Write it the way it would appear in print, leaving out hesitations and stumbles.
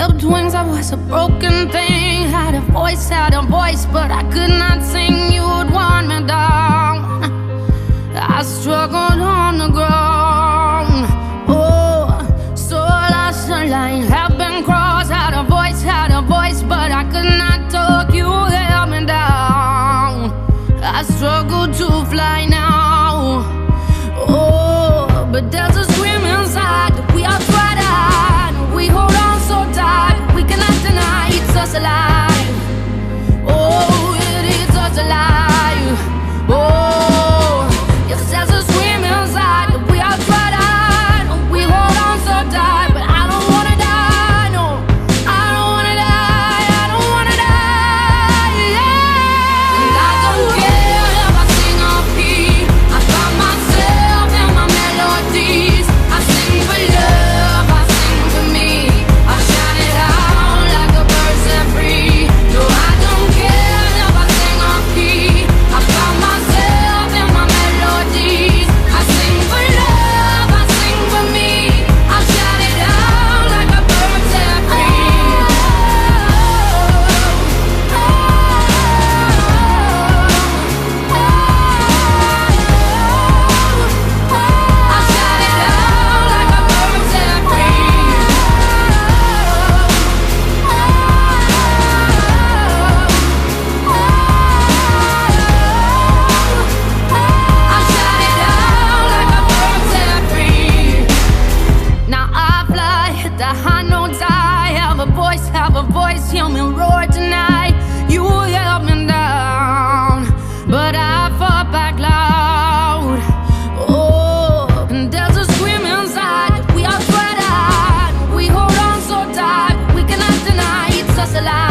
Clipped wings, I was a broken thing. Had a voice, but I could not sing. You would want me down. I struggled on the ground. Oh, so lost the line, have been crossed. Had a voice, but I could not talk. You held me down. I struggle to fly now. Oh, but there's a scream inside that we are tried out. We hold on so tight, we cannot deny it's us alive. Oh, it is us alive. Oh, yes, there's a scream inside that we are tried out. We hold on so tight, but I don't wanna die. No, I don't wanna die. I don't wanna die. Yeah. And I don't care if I sing off key. I find myself in my melodies. I sing for love, I sing for me. I shout it out like a bird set free. No, I don't care if I sing off key. I find myself in my melodies. I sing for love, I sing for me. I shout it out like a bird set free. I shout it out like a bird set free. I shout it out like a bird set free. Now I fly, hit the high notes. I have a voice, hear me roar tonight. You held me down, but I fought back loud. Oh, and there's a scream inside that we are tried out. We hold on so tight, we cannot deny it's us alive.